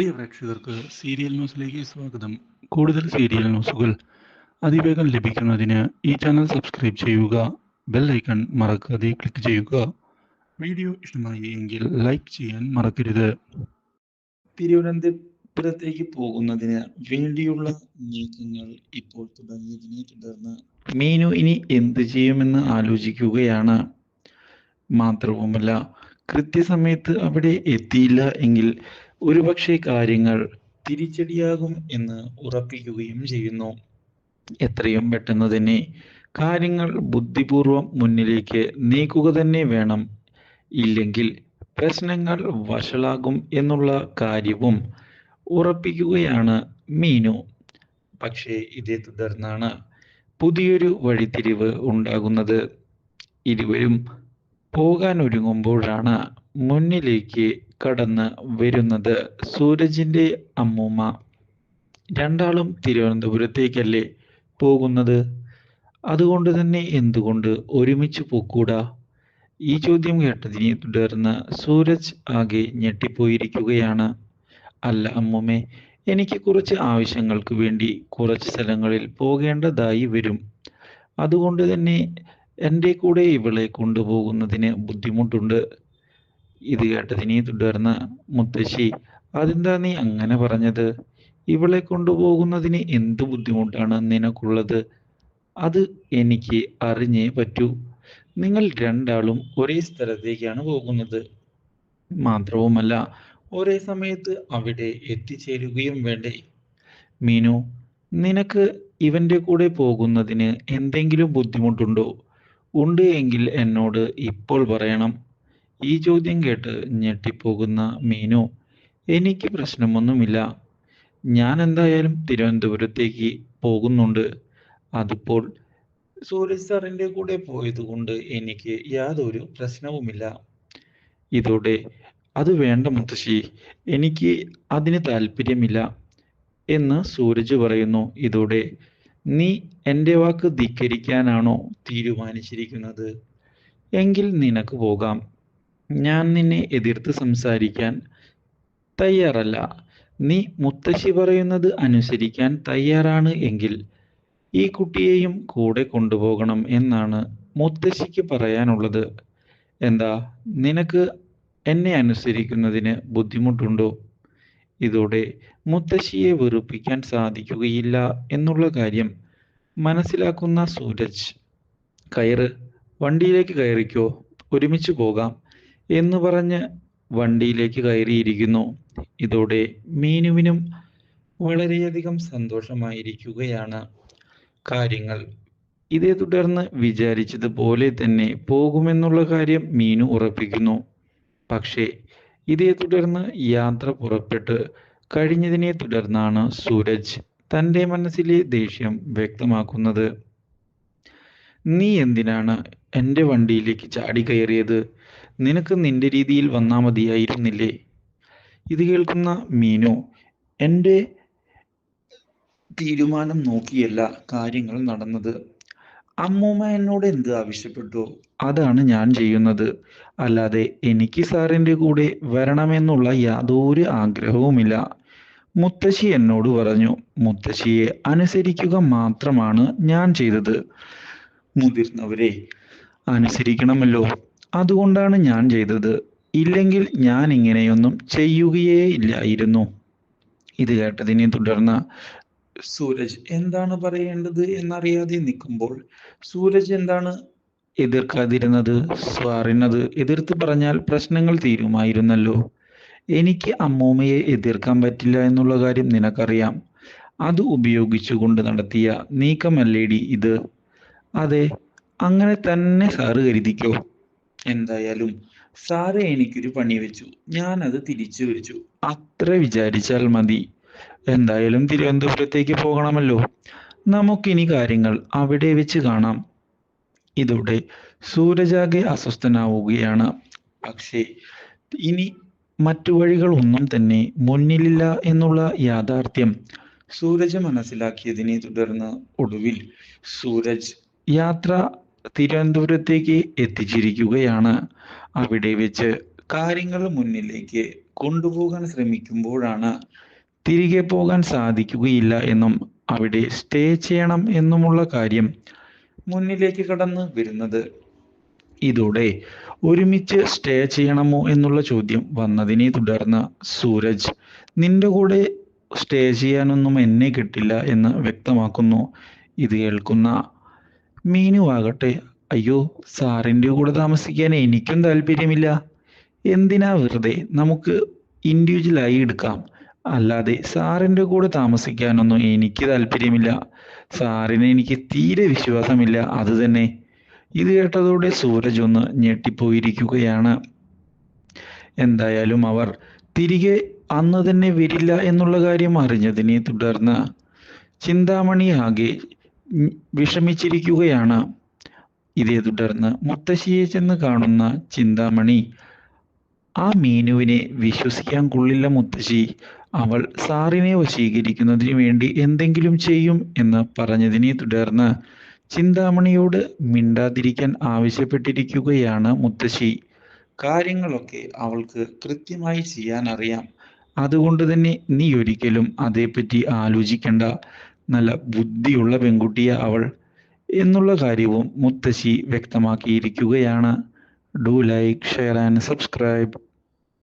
പ്രിയ പ്രേക്ഷകർക്ക് സീരിയൽ ന്യൂസിലേക്ക് സ്വാഗതം. കൂടുതൽ സീരിയൽ ന്യൂസുകൾ അതിവേഗം ലഭിക്കുന്നതിന് ഈ ചാനൽ സബ്സ്ക്രൈബ് ചെയ്യുക. ബെൽ ഐക്കൺ മറക്കാതെ ക്ലിക്ക് ചെയ്യുക. വീഡിയോ ഇഷ്ടമായി എങ്കിൽ ലൈക്ക് ചെയ്യാൻ മറക്കരുത്. തിരുവനന്തപുരത്തേക്ക് പോകുന്നതിന് വേണ്ടിയുള്ള നീക്കങ്ങൾ ഇപ്പോൾ തുടങ്ങിയതിനെ തുടർന്ന് മീനു ഇനി എന്ത് ചെയ്യുമെന്ന് ആലോചിക്കുകയാണ്. മാത്രവുമല്ല, കൃത്യസമയത്ത് അവിടെ എത്തിയില്ല എങ്കിൽ ഒരുപക്ഷെ കാര്യങ്ങൾ തിരിച്ചടിയാകും എന്ന് ഉറപ്പിക്കുകയും ചെയ്യുന്നു. എത്രയും പെട്ടെന്ന് തന്നെ കാര്യങ്ങൾ ബുദ്ധിപൂർവം മുന്നിലേക്ക് നീക്കുക തന്നെ വേണം. ഇല്ലെങ്കിൽ പ്രശ്നങ്ങൾ വഷളാകും എന്നുള്ള കാര്യവും ഉറപ്പിക്കുകയാണ് മീനു. പക്ഷേ ഇതേ തുടർന്നാണ് പുതിയൊരു വഴിത്തിരിവ് ഉണ്ടാകുന്നത്. ഇരുവരും പോകാൻ ഒരുങ്ങുമ്പോഴാണ് മുന്നിലേക്ക് കടന്ന് വരുന്നത് സൂരജിന്റെ അമ്മൂമ്മ. രണ്ടാളും തിരുവനന്തപുരത്തേക്കല്ലേ പോകുന്നത്? അതുകൊണ്ട് തന്നെ എന്തുകൊണ്ട് ഒരുമിച്ച് പോക്കൂടാ? ഈ ചോദ്യം കേട്ടതിനെ തുടർന്ന് സൂരജ് ആകെ ഞെട്ടിപ്പോയിരിക്കുകയാണ്. അല്ല അമ്മൂമ്മേ, എനിക്ക് കുറച്ച് ആവശ്യങ്ങൾക്ക് വേണ്ടി കുറച്ച് സ്ഥലങ്ങളിൽ പോകേണ്ടതായി വരും. അതുകൊണ്ട് തന്നെ എൻ്റെ കൂടെ ഇവളെ കൊണ്ടുപോകുന്നതിന് ബുദ്ധിമുട്ടുണ്ട്. ഇത് കേട്ടതിനെ തുടർന്ന് മുത്തശ്ശി, അതെന്താ നീ അങ്ങനെ പറഞ്ഞത്? ഇവളെ കൊണ്ടുപോകുന്നതിന് എന്ത് ബുദ്ധിമുട്ടാണ് നിനക്കുള്ളത്? അത് എനിക്ക് അറിഞ്ഞേ പറ്റൂ. നിങ്ങൾ രണ്ടാളും ഒരേ സ്ഥലത്തേക്കാണ് പോകുന്നത്. മാത്രവുമല്ല, ഒരേ സമയത്ത് അവിടെ എത്തിച്ചേരുകയും വേണ്ടേ? മീനു, നിനക്ക് ഇവന്റെ കൂടെ പോകുന്നതിന് എന്തെങ്കിലും ബുദ്ധിമുട്ടുണ്ടോ? ഉണ്ട് എങ്കിൽ എന്നോട് ഇപ്പോൾ പറയണം. ഈ ചോദ്യം കേട്ട് ഞെട്ടിപ്പോകുന്ന മീനു, എനിക്ക് പ്രശ്നമൊന്നുമില്ല. ഞാൻ എന്തായാലും തിരുവനന്തപുരത്തേക്ക് പോകുന്നുണ്ട്. അതിപ്പോൾ സൂരജ് സാറിൻ്റെ കൂടെ പോയതുകൊണ്ട് എനിക്ക് യാതൊരു പ്രശ്നവുമില്ല. ഇതോടെ, അത് വേണ്ട മുത്തശ്ശി, എനിക്ക് അതിന് താല്പര്യമില്ല എന്ന് സൂരജ് പറയുന്നു. ഇതോടെ, നീ എൻ്റെ വാക്ക് ധിക്കരിക്കാനാണോ തീരുമാനിച്ചിരിക്കുന്നത്? എങ്കിൽ നിനക്ക് പോകാം. ഞാൻ നിന്നെ എതിർത്ത് സംസാരിക്കാൻ തയ്യാറല്ല. നീ മുത്തശ്ശി പറയുന്നത് അനുസരിക്കാൻ തയ്യാറാണ് എങ്കിൽ ഈ കുട്ടിയെയും കൂടെ കൊണ്ടുപോകണം എന്നാണ് മുത്തശ്ശിക്ക് പറയാനുള്ളത്. എന്താ, നിനക്ക് എന്നെ അനുസരിക്കുന്നതിന് ബുദ്ധിമുട്ടുണ്ടോ? ഇതോടെ മുത്തശ്ശിയെ വെറുപ്പിക്കാൻ സാധിക്കുകയില്ല എന്നുള്ള കാര്യം മനസ്സിലാക്കുന്ന സൂരജ്, കയറ്, വണ്ടിയിലേക്ക് കയറിക്കോ, ഒരുമിച്ച് പോകാം എന്ന് പറഞ്ഞ് വണ്ടിയിലേക്ക് കയറിയിരിക്കുന്നു. ഇതോടെ മീനുവിനും വളരെയധികം സന്തോഷമായിരിക്കുകയാണ്. കാര്യങ്ങൾ ഇതേ തുടർന്ന് വിചാരിച്ചതുപോലെ തന്നെ പോകുമെന്നുള്ള കാര്യം മീനു ഉറപ്പിക്കുന്നു. പക്ഷേ ഇതേ തുടർന്ന് യാത്ര പുറപ്പെട്ട് കഴിഞ്ഞതിനെ തുടർന്നാണ് സൂരജ് തൻ്റെ മനസ്സിലെ ദേഷ്യം വ്യക്തമാക്കുന്നത്. നീ എന്തിനാണ് എൻ്റെ വണ്ടിയിലേക്ക് ചാടി കയറിയത്? നിനക്ക് നിന്റെ രീതിയിൽ വന്നാ മതിയായിരുന്നില്ലേ? ഇത് കേൾക്കുന്ന മീനു, എൻ്റെ തീരുമാനം നോക്കിയല്ല കാര്യങ്ങൾ നടന്നത്. അമ്മൂമ്മ എന്നോട് എന്ത് ആവശ്യപ്പെട്ടു അതാണ് ഞാൻ ചെയ്യുന്നത്. അല്ലാതെ എനിക്ക് സാറിൻ്റെ കൂടെ വരണമെന്നുള്ള യാതൊരു ആഗ്രഹവുമില്ല. മുത്തശ്ശി എന്നോട് പറഞ്ഞു. മുത്തശ്ശിയെ അനുസരിക്കുക മാത്രമാണ് ഞാൻ ചെയ്തത്. മുതിർന്നവരെ അനുസരിക്കണമല്ലോ, അതുകൊണ്ടാണ് ഞാൻ ചെയ്തത്. ഇല്ലെങ്കിൽ ഞാൻ ഇങ്ങനെയൊന്നും ചെയ്യുകയേ ഇല്ലായിരുന്നു. ഇത് കേട്ടതിനെ തുടർന്ന് സൂരജ് എന്താണ് പറയേണ്ടത് എന്നറിയാതെ നിൽക്കുമ്പോൾ സൂരജ് എന്താണ് എതിർക്കാതിരുന്നത്? സാറിനത് എതിർത്ത് പറഞ്ഞാൽ പ്രശ്നങ്ങൾ തീരുമായിരുന്നല്ലോ. എനിക്ക് അമ്മൂമ്മയെ എതിർക്കാൻ പറ്റില്ല എന്നുള്ള കാര്യം നിനക്കറിയാം. അത് ഉപയോഗിച്ചുകൊണ്ട് നടത്തിയ നീക്കമല്ലേടി ഇത്? അതെ, അങ്ങനെ തന്നെ സാറ് കരുതിക്കോ. എന്തായാലും സാറ് എനിക്കൊരു പണി വെച്ചു, ഞാനത് തിരിച്ചു വെച്ചു. അത്ര വിചാരിച്ചാൽ മതി. എന്തായാലും തിരുവനന്തപുരത്തേക്ക് പോകണമല്ലോ. നമുക്കിനി കാര്യങ്ങൾ അവിടെ വെച്ച് കാണാം. ഇതോടെ സൂരജാകെ അസ്വസ്ഥനാവുകയാണ്. പക്ഷേ ഇനി മറ്റു വഴികളൊന്നും തന്നെ മുന്നിലില്ല എന്നുള്ള യാഥാർത്ഥ്യം സൂരജ് മനസ്സിലാക്കിയതിനെ തുടർന്ന് ഒടുവിൽ സൂരജ് യാത്ര തിരുവനന്തപുരത്തേക്ക് എത്തിച്ചിരിക്കുകയാണ്. അവിടെ വെച്ച് കാര്യങ്ങൾ മുന്നിലേക്ക് കൊണ്ടുപോകാൻ ശ്രമിക്കുമ്പോഴാണ് തിരികെ പോകാൻ സാധിക്കുകയില്ല എന്നും അവിടെ സ്റ്റേ ചെയ്യണം എന്നുമുള്ള കാര്യം മുന്നിലേക്ക് കടന്നു വരുന്നത്. ഇതോടെ ഒരുമിച്ച് സ്റ്റേ ചെയ്യണമോ എന്നുള്ള ചോദ്യം വന്നതിനെ തുടർന്ന് സൂരജ് നിന്റെ കൂടെ സ്റ്റേ ചെയ്യാനൊന്നും എന്നെ കിട്ടില്ല എന്ന് വ്യക്തമാക്കുന്നു. ഇത് കേൾക്കുന്ന മീനു ആകട്ടെ, അയ്യോ സാറിൻ്റെ കൂടെ താമസിക്കാൻ എനിക്കും താല്പര്യമില്ല, എന്തിനാ വെറുതെ, നമുക്ക് ഇൻഡിവിജ്വലായി എടുക്കാം, അല്ലാതെ സാറിൻ്റെ കൂടെ താമസിക്കാനൊന്നും എനിക്ക് താല്പര്യമില്ല, സാറിനെ എനിക്ക് തീരെ വിശ്വാസമില്ല, അത് തന്നെ. ഇത് കേട്ടതോടെ സൂരജ് ഒന്ന് ഞെട്ടിപ്പോയിരിക്കുകയാണ്. എന്തായാലും അവർ തിരികെ അന്ന് തന്നെ വരില്ല എന്നുള്ള കാര്യം അറിഞ്ഞതിനെ തുടർന്ന് ചിന്താമണി ആകെ വിഷമിച്ചിരിക്കുകയാണ്. ഇതേ തുടർന്ന് മുത്തശ്ശിയെ ചെന്ന് കാണുന്ന ചിന്താമണി, ആ മീനുവിനെ വിശ്വസിക്കാൻ കൊള്ളില്ല മുത്തശ്ശി, അവൾ സാറിനെ വശീകരിക്കുന്നതിന് വേണ്ടി എന്തെങ്കിലും ചെയ്യും എന്ന് പറഞ്ഞതിനെ തുടർന്ന് ചിന്താമണിയോട് മിണ്ടാതിരിക്കാൻ ആവശ്യപ്പെട്ടിരിക്കുകയാണ് മുത്തശ്ശി. കാര്യങ്ങളൊക്കെ അവൾക്ക് കൃത്യമായി ചെയ്യാൻ അറിയാം, അതുകൊണ്ട് തന്നെ നീ ഒരിക്കലും അതേപ്പറ്റി ആലോചിക്കണ്ട, നല്ല ബുദ്ധിയുള്ള പെൺകുട്ടിയ അവൾ എന്നുള്ള കാര്യവും മുത്തശ്ശി വ്യക്തമാക്കിയിരിക്കുകയാണ്. Do like, share and subscribe.